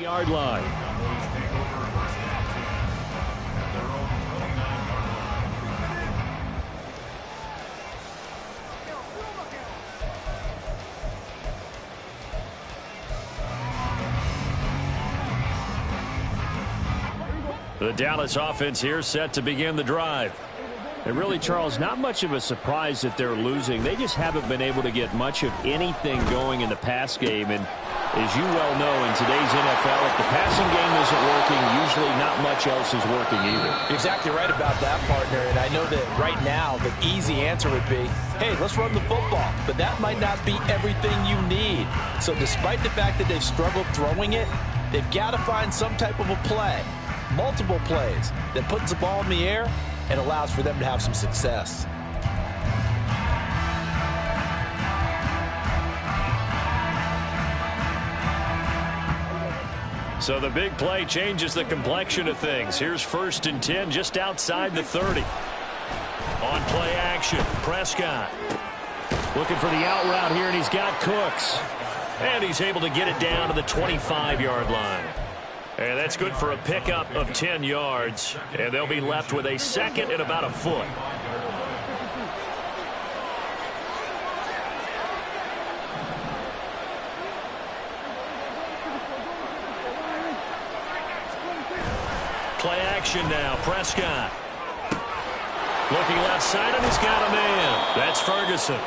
Yard line. The Dallas offense here set to begin the drive. And really, Charles, not much of a surprise that they're losing. They just haven't been able to get much of anything going in the pass game. And as you well know, in today's NFL, if the passing game isn't working, usually not much else is working either. You're exactly right about that, partner. And I know that right now the easy answer would be, hey, let's run the football. But that might not be everything you need. So despite the fact that they've struggled throwing it, they've got to find some type of a play, multiple plays, that puts the ball in the air and allows for them to have some success. So the big play changes the complexion of things. Here's 1st and 10 just outside the 30. On play action, Prescott looking for the out route here, and he's got Cooks. And he's able to get it down to the 25-yard line. And that's good for a pickup of 10 yards. And they'll be left with a second and about a foot. Play action now. Prescott. Looking left side, and he's got a man. That's Ferguson.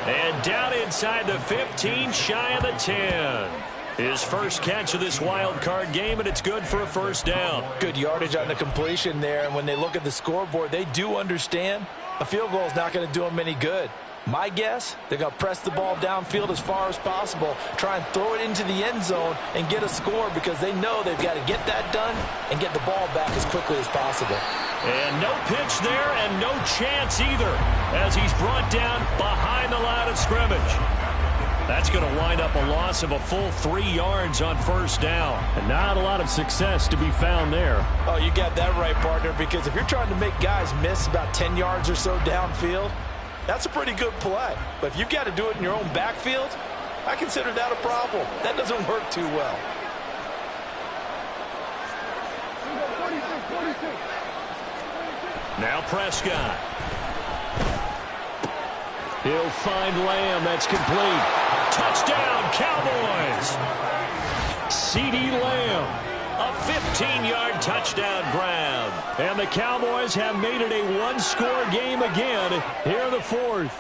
And down inside the 15, shy of the 10. His first catch of this wild card game, and it's good for a first down. Good yardage on the completion there, and when they look at the scoreboard, they do understand a field goal is not going to do them any good. My guess, they're going to press the ball downfield as far as possible, try and throw it into the end zone and get a score because they know they've got to get that done and get the ball back as quickly as possible. And no pitch there and no chance either as he's brought down behind the line of scrimmage. That's going to wind up a loss of a full 3 yards on first down. And not a lot of success to be found there. Oh, you got that right, partner, because if you're trying to make guys miss about 10 yards or so downfield, that's a pretty good play. But if you've got to do it in your own backfield, I consider that a problem. That doesn't work too well. Now Prescott. He'll find Lamb. That's complete. Touchdown, Cowboys. CeeDee Lamb. A 15-yard touchdown grab. And the Cowboys have made it a one-score game again here in the fourth.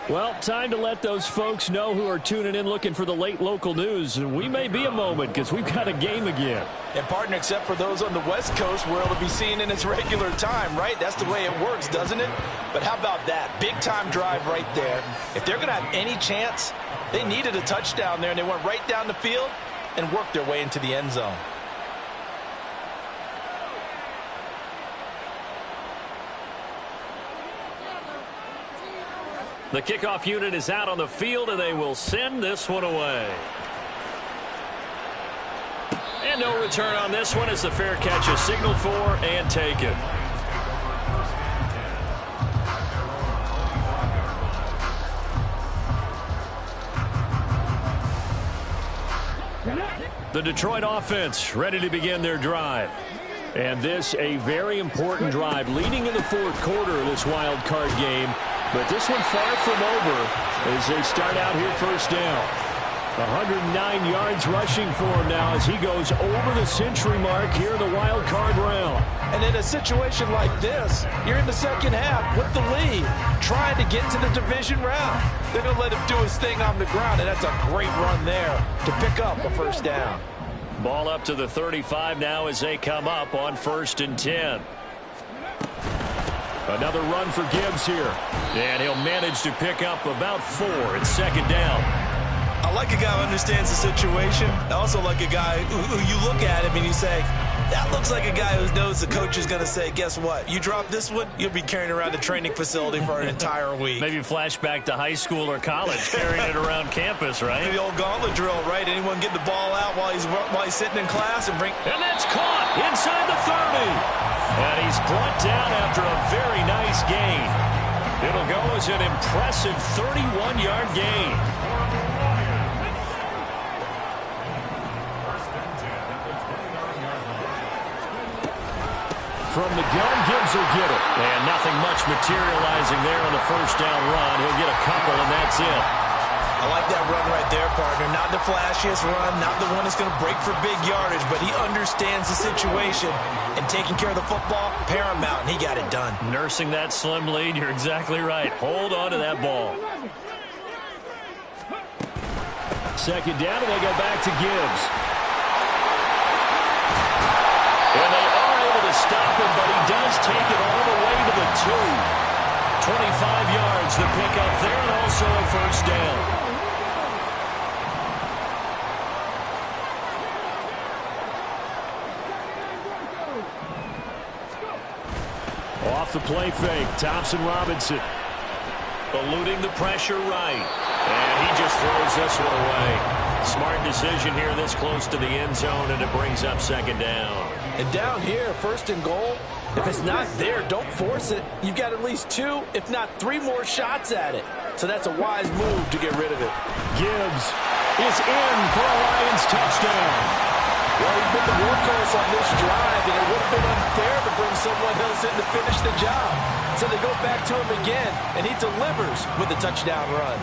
Well, time to let those folks know who are tuning in looking for the late local news. And we may be a moment because we've got a game again. And, partner, except for those on the West Coast where it'll be seen in its regular time, right? That's the way it works, doesn't it? But how about that? Big-time drive right there. If they're going to have any chance, they needed a touchdown there, and they went right down the field and worked their way into the end zone. The kickoff unit is out on the field, and they will send this one away. And no return on this one as the fair catch is signaled for and taken. The Detroit offense ready to begin their drive. And this a very important drive leading in the fourth quarter of this wild card game. But this one far from over as they start out here first down. 109 yards rushing for him now as he goes over the century mark here in the wild card round. And in a situation like this, you're in the second half with the lead, trying to get to the division round. They're going to let him do his thing on the ground, and that's a great run there to pick up a first down. Ball up to the 35 now as they come up on 1st and 10. Another run for Gibbs here. And he'll manage to pick up about 4 at second down. I like a guy who understands the situation. I also like a guy who you look at him and you say, that looks like a guy who knows the coach is going to say, guess what? You drop this one, you'll be carrying around the training facility for an entire week. Maybe flashback to high school or college, carrying it around campus, right? The old gauntlet drill, right? Anyone get the ball out while he's sitting in class and bring. And that's caught inside the 30. And he's brought down after a very nice gain. It'll go as an impressive 31-yard gain. from the gun. Gibbs will get it. And nothing much materializing there on the first down run. He'll get a couple, and that's it. I like that run right there, partner. Not the flashiest run, not the one that's going to break for big yardage, but he understands the situation, and taking care of the football, paramount, and he got it done. Nursing that slim lead, you're exactly right. Hold on to that ball. Second down, and they go back to Gibbs. And they are able to stop him, but he does take it all the way to the 2. 25 yards, the pickup there, and also a first down. Off the play fake, Thompson-Robinson. Eluding the pressure right. And he just throws this one away. Smart decision here this close to the end zone, and it brings up second down. And down here, first and goal, if it's not there, don't force it. You've got at least 2, if not 3 more shots at it. So that's a wise move to get rid of it. Gibbs is in for a Lions touchdown. Well, he's been the workhorse on this drive, and it would have been unfair to bring someone else in to finish the job. So they go back to him again, and he delivers with a touchdown run.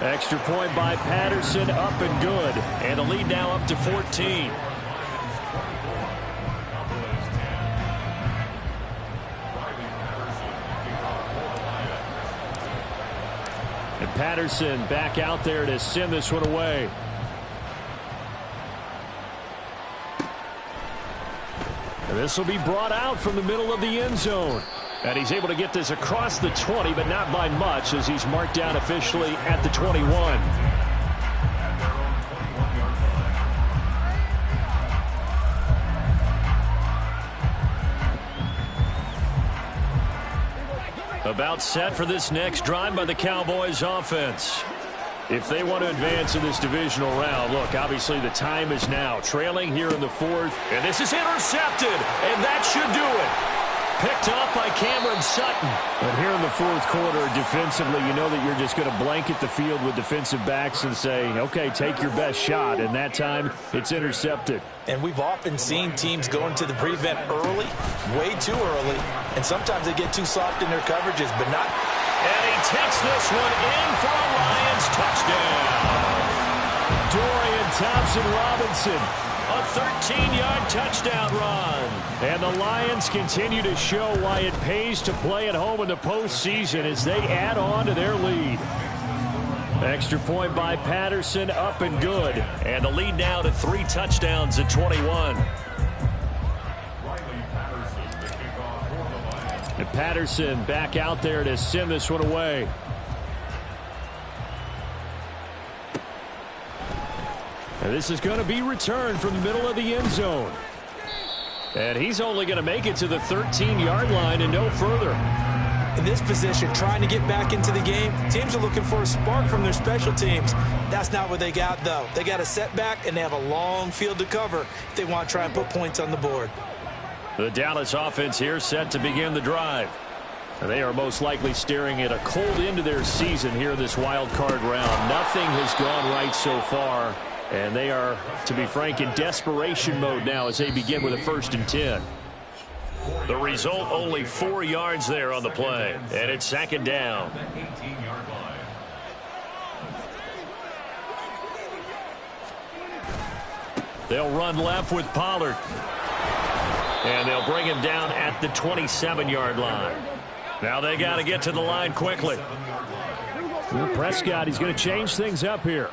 Extra point by Patterson, up and good. And the lead now up to 14. And Patterson back out there to send this one away. And this will be brought out from the middle of the end zone. And he's able to get this across the 20, but not by much, as he's marked down officially at the 21. About set for this next drive by the Cowboys offense. If they want to advance in this divisional round, look, obviously the time is now. Trailing here in the 4th, and this is intercepted, and that should do it. Picked off by Cameron Sutton. But here in the 4th quarter, defensively, you know that you're just going to blanket the field with defensive backs and say, okay, take your best shot. And that time, it's intercepted. And we've often seen teams go into the prevent early, way too early, and sometimes they get too soft in their coverages, but not. And he takes this one in for a Lions touchdown. Dorian Thompson-Robinson. A 13-yard touchdown run. And the Lions continue to show why it pays to play at home in the postseason as they add on to their lead. Extra point by Patterson, up and good. And the lead now to 3 touchdowns at 21. And Patterson back out there to send this one away. And this is going to be returned from the middle of the end zone. And he's only going to make it to the 13-yard line and no further. In this position, trying to get back into the game, teams are looking for a spark from their special teams. That's not what they got, though. They got a setback, and they have a long field to cover if they want to try and put points on the board. The Dallas offense here set to begin the drive. And they are most likely staring at a cold end to their season here in this wild card round. Nothing has gone right so far. And they are, to be frank, in desperation mode now as they begin with a 1st and 10. The result, only 4 yards there on the play. And it's 2nd down. They'll run left with Pollard. And they'll bring him down at the 27-yard line. Now they got to get to the line quickly. Well, Prescott, he's going to change things up here.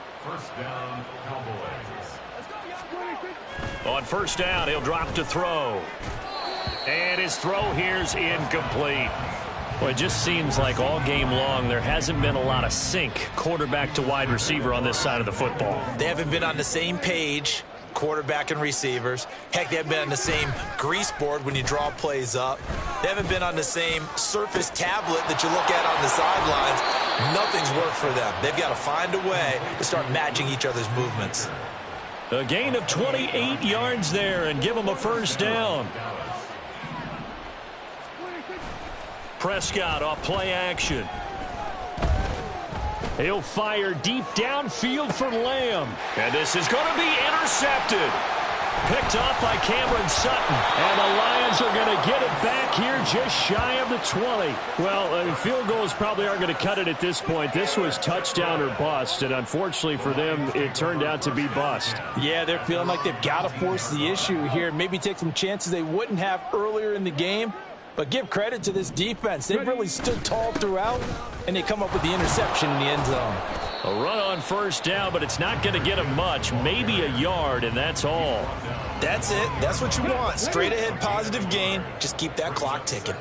On 1st down, he'll drop to throw. And his throw here's incomplete. Well, it just seems like all game long there hasn't been a lot of sync quarterback to wide receiver on this side of the football. They haven't been on the same page, quarterback and receivers. Heck, they haven't been on the same grease board when you draw plays up. They haven't been on the same Surface tablet that you look at on the sidelines. Nothing's worked for them. They've got to find a way to start matching each other's movements. A gain of 28 yards there and give them a 1st down. Prescott off play action. He'll fire deep downfield for Lamb. And this is going to be intercepted. Picked off by Cameron Sutton. And the Lions are going to get it back here just shy of the 20. Well, field goals probably aren't going to cut it at this point. This was touchdown or bust. And unfortunately for them, it turned out to be bust. Yeah, they're feeling like they've got to force the issue here. Maybe take some chances they wouldn't have earlier in the game. But give credit to this defense. They've really stood tall throughout, and they come up with the interception in the end zone. A run on first down, but it's not going to get them much. Maybe a yard, and that's all. That's it. That's what you want. Straight ahead positive gain. Just keep that clock ticking.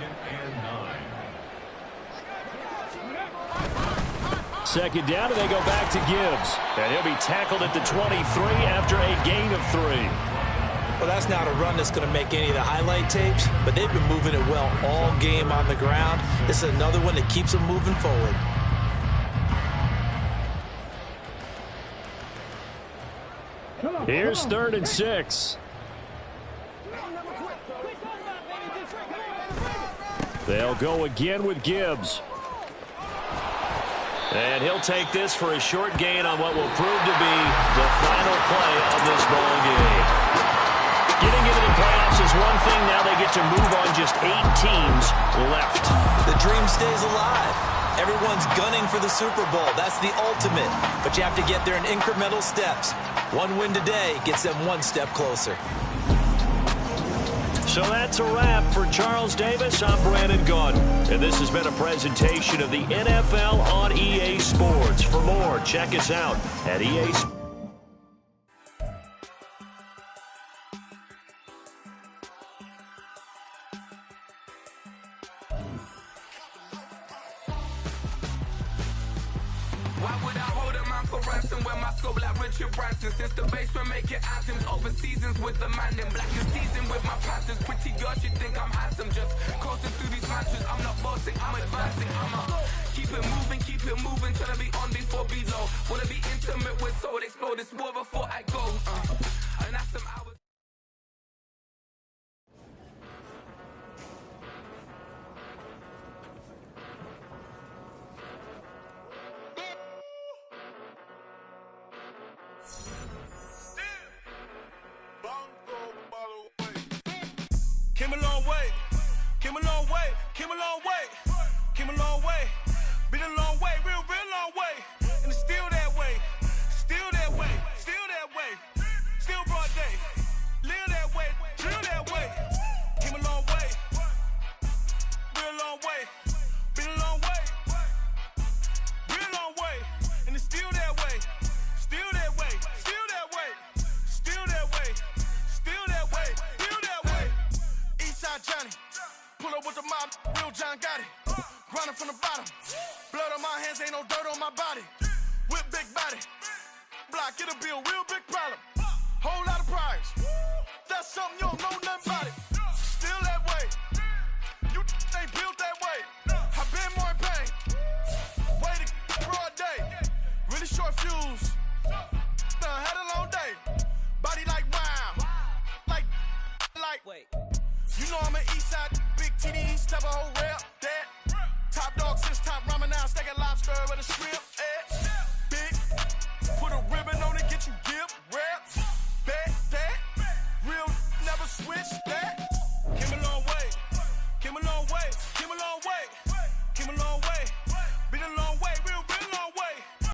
Second down, and they go back to Gibbs. And he'll be tackled at the 23 after a gain of 3. Well, that's not a run that's going to make any of the highlight tapes, but they've been moving it well all game on the ground. This is another one that keeps them moving forward. Here's 3rd and 6. They'll go again with Gibbs. And he'll take this for a short gain on what will prove to be the final play of this ball game. Getting into the playoffs is one thing. Now they get to move on. Just 8 teams left. The dream stays alive. Everyone's gunning for the Super Bowl. That's the ultimate. But you have to get there in incremental steps. One win today gets them one step closer. So that's a wrap for Charles Davis. I'm Brandon Gaudin. And this has been a presentation of the NFL on EA Sports. For more, check us out at EA Sports. Since the basement making anthems over seasons with the man in black and season with my patterns. Pretty girl, she think I'm handsome. Just coasting through these mantras. I'm not bossing, I'm advancing. Keep it moving. Trying to be on before below. Wanna be intimate with soul, explode this war before I go. And that's some hours. Came a long way, came a long way, came a long way, came a long way, been a long way, real long way, and it's still that way, still that way, still that way, still broad day, live that way, drill that way, came a long way, real long way, been a long way, real long way, and it's still that way, still that way, still that way, still that way, still that way, still that way. Eastside Johnny, pull up with the mob, real John got it. Grinding from the bottom, blood on my hands, ain't no dirt on my body. Whip big body, block, it'll be a real big problem. Whole lot of prize, that's something you don't know nothing about it. Still that way, you ain't built that way. I been more in pain, way to broad day. Really short fuse, done had a long day. Body like wow, like. Wait. You know I'm an Eastside, big TDs, type of whole rap, that. Top dog since top ramen now, steak and lobster with a shrimp,